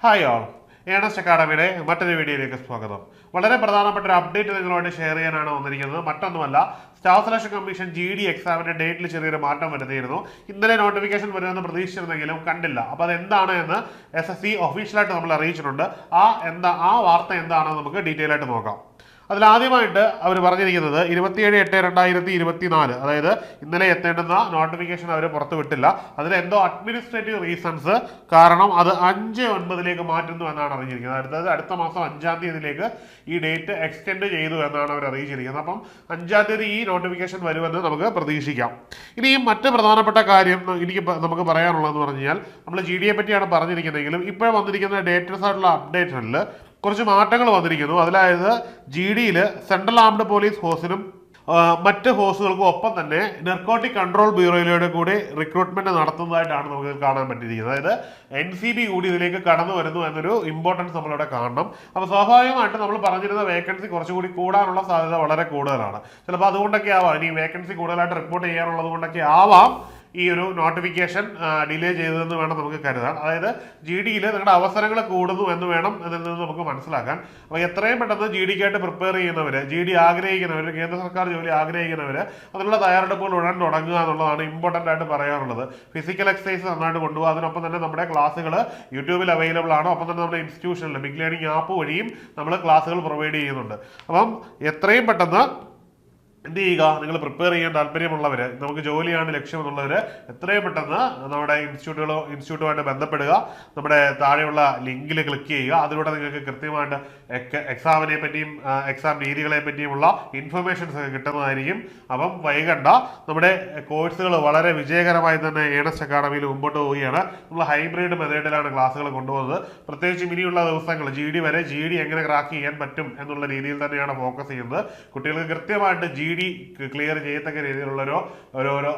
Hi all Ernest അക്കാഡമിയുടെ മറ്റൊരു വീഡിയോയിലേക്ക് സ്വാഗതം. വളരെ പ്രധാനപ്പെട്ട ഒരു അപ്ഡേറ്റ് നിങ്ങളോട് ഷെയർ ചെയ്യാനാണ് വന്നിരിക്കുന്നത്. മറ്റൊന്നുമല്ല, സ്റ്റാഫ് സെലക്ഷൻ കമ്മീഷൻ GD എക്സാമിന്റെ ഡേറ്റിൽ ചെറിയൊരു മാറ്റം വരുത്തിയിരുന്നു. ഇന്നലെ നോട്ടിഫിക്കേഷൻ വരുമെന്ന് പ്രതീക്ഷിച്ചിരുന്നെങ്കിലും കണ്ടില്ല. അപ്പോൾ അത് എന്താണ് എന്ന് SSC ഒഫീഷ്യലായിട്ട് നമ്മൾ അറിയിച്ചിട്ടുണ്ട്. ആ വാർത്ത എന്താണെന്ന് നമുക്ക് ഡീറ്റെയിൽ ആയിട്ട് നോക്കാം. അതിലാദ്യമായിട്ട് അവർ പറഞ്ഞിരിക്കുന്നത് 27/8/2024, അതായത് ഇന്നലെ എത്തേണ്ടുന്ന നോട്ടിഫിക്കേഷൻ അവർ പുറത്തുവിട്ടില്ല. അതിൽ എന്തോ അഡ്മിനിസ്ട്രേറ്റീവ് റീസൺസ് കാരണം അത് 5/9 മാറ്റുന്നു എന്നാണ് അറിഞ്ഞിരിക്കുന്നത്. അടുത്ത മാസം 5-ാം തീയതിയിലേക്ക് ഈ ഡേറ്റ് എക്സ്റ്റെൻഡ് ചെയ്തു എന്നാണ് അവർ അറിയിച്ചിരിക്കുന്നത്. അപ്പം 5-ാം തീയതി ഈ നോട്ടിഫിക്കേഷൻ വരുമെന്ന് നമുക്ക് പ്രതീക്ഷിക്കാം. ഇനിയും മറ്റ് പ്രധാനപ്പെട്ട കാര്യം നമുക്ക് പറയാനുള്ളതെന്ന് പറഞ്ഞു കഴിഞ്ഞാൽ, നമ്മൾ GD പറ്റിയാണ് പറഞ്ഞിരിക്കുന്നതെങ്കിലും ഇപ്പോൾ വന്നിരിക്കുന്ന ഡേറ്റസ് ആയിട്ടുള്ള അപ്ഡേഷനിൽ കുറച്ച് മാറ്റങ്ങൾ വന്നിരിക്കുന്നു. അതിലായത് GDയിൽ സെൻട്രൽ ആംഡ് പോലീസ് ഫോഴ്സിനും മറ്റ് ഫോഴ്സുകൾക്കും ഒപ്പം തന്നെ നർക്കോട്ടിക് കൺട്രോൾ ബ്യൂറോയിലൂടെ കൂടി റിക്രൂട്ട്മെന്റ് നടത്തുന്നതായിട്ടാണ് നമുക്ക് കാണാൻ പറ്റിയിരിക്കുന്നത്. അതായത് NCB കൂടി ഇതിലേക്ക് കടന്നു വരുന്നു എന്നൊരു ഇമ്പോർട്ടൻസ് നമ്മളിവിടെ കാണണം. അപ്പോൾ സ്വാഭാവികമായിട്ട് നമ്മൾ പറഞ്ഞിരുന്ന വേക്കൻസി കുറച്ചുകൂടി കൂടാനുള്ള സാധ്യത വളരെ കൂടുതലാണ്. ചിലപ്പോൾ അതുകൊണ്ടൊക്കെ ആവാം, ഇനി വേക്കൻസി കൂടുതലായിട്ട് റിപ്പോർട്ട് ചെയ്യാനുള്ളത് കൊണ്ടൊക്കെ ആവാം ഈ ഒരു നോട്ടിഫിക്കേഷൻ ഡിലേ ചെയ്തതെന്ന് വേണം നമുക്ക് കരുതാൻ. അതായത് GDയിൽ നിങ്ങളുടെ അവസരങ്ങൾ കൂടുന്നു എന്ന് വേണം ഇതിൽ നിന്ന് നമുക്ക് മനസ്സിലാക്കാൻ. അപ്പോൾ എത്രയും പെട്ടെന്ന് GDക്കായിട്ട് പ്രിപ്പയർ ചെയ്യുന്നവർ, GD ആഗ്രഹിക്കുന്നവർ, കേന്ദ്ര സർക്കാർ ജോലി ആഗ്രഹിക്കുന്നവർ അതിനുള്ള തയ്യാറെടുപ്പുകൾ ഉടൻ തുടങ്ങുക എന്നുള്ളതാണ് ഇമ്പോർട്ടൻ്റ് ആയിട്ട് പറയാനുള്ളത്. ഫിസിക്കൽ എക്സസൈസ് നന്നായിട്ട് കൊണ്ടുപോകുക. അതിനൊപ്പം തന്നെ നമ്മുടെ ക്ലാസ്സുകൾ യൂട്യൂബിൽ അവൈലബിൾ ആണ്. ഒപ്പം തന്നെ നമ്മുടെ ഇൻസ്റ്റിറ്റ്യൂഷനിൽ ബിഗ് ലേണിംഗ് ആപ്പ് വഴിയും നമ്മൾ ക്ലാസ്സുകൾ പ്രൊവൈഡ് ചെയ്യുന്നുണ്ട്. അപ്പം എത്രയും പെട്ടെന്ന് എന്ത് ചെയ്യുക, നിങ്ങൾ പ്രിപ്പയർ ചെയ്യാൻ താല്പര്യമുള്ളവർ, നമുക്ക് ജോലിയാണ് ലക്ഷ്യമെന്നുള്ളവർ എത്രയും പെട്ടെന്ന് നമ്മുടെ ഇൻസ്റ്റിറ്റ്യൂട്ടുമായിട്ട് ബന്ധപ്പെടുക. നമ്മുടെ താഴെയുള്ള ലിങ്കിൽ ക്ലിക്ക് ചെയ്യുക. അതിലൂടെ നിങ്ങൾക്ക് കൃത്യമായിട്ട് എക്സാമിനെ പറ്റിയും എക്സാം രീതികളെ പറ്റിയുമുള്ള ഇൻഫർമേഷൻസ് ഒക്കെ കിട്ടുന്നതായിരിക്കും. അപ്പം വൈകണ്ട. നമ്മുടെ കോഴ്സുകൾ വളരെ വിജയകരമായി തന്നെ ഏണസ്റ്റ് അക്കാഡമിയിൽ മുമ്പോട്ട് പോവുകയാണ്. നമ്മൾ ഹൈബ്രിഡ് മെത്തേഡിലാണ് ക്ലാസ്സുകൾ കൊണ്ടുപോകുന്നത്. പ്രത്യേകിച്ചും ഇനിയുള്ള ദിവസങ്ങൾ GD വരെ GD എങ്ങനെ ക്രാക്ക് ചെയ്യാൻ പറ്റും എന്നുള്ള രീതിയിൽ തന്നെയാണ് ഫോക്കസ് ചെയ്യുന്നത്. കുട്ടികൾക്ക് കൃത്യമായിട്ട് GD ക്ലിയർ ചെയ്യത്തക്ക രീതിയിലുള്ള ഓരോരോ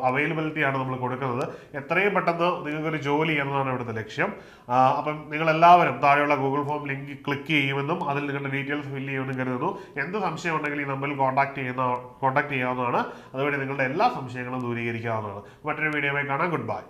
അവൈലബിലിറ്റിയാണ് നമ്മൾ കൊടുക്കുന്നത്. എത്രയും പെട്ടെന്ന് നിങ്ങൾക്കൊരു ജോലി എന്നതാണ് ഇവിടുത്തെ ലക്ഷ്യം. അപ്പം നിങ്ങളെല്ലാവരും താഴെയുള്ള ഗൂഗിൾ ഫോം ലിങ്ക് ക്ലിക്ക് ചെയ്യുമെന്നും അതിൽ നിങ്ങളുടെ ഡീറ്റെയിൽസ് ഫില്ല് ചെയ്യുമെന്നും കരുതുന്നു. എന്ത് സംശയം ഉണ്ടെങ്കിൽ ഈ നമ്പറിൽ കോൺടാക്ട് ചെയ്യാവുന്നതാണ്. അതുവഴി നിങ്ങളുടെ എല്ലാ സംശയങ്ങളും ദൂരീകരിക്കാവുന്നതാണ്. മറ്റൊരു വീഡിയോയിൽ കാണാം. Good bye.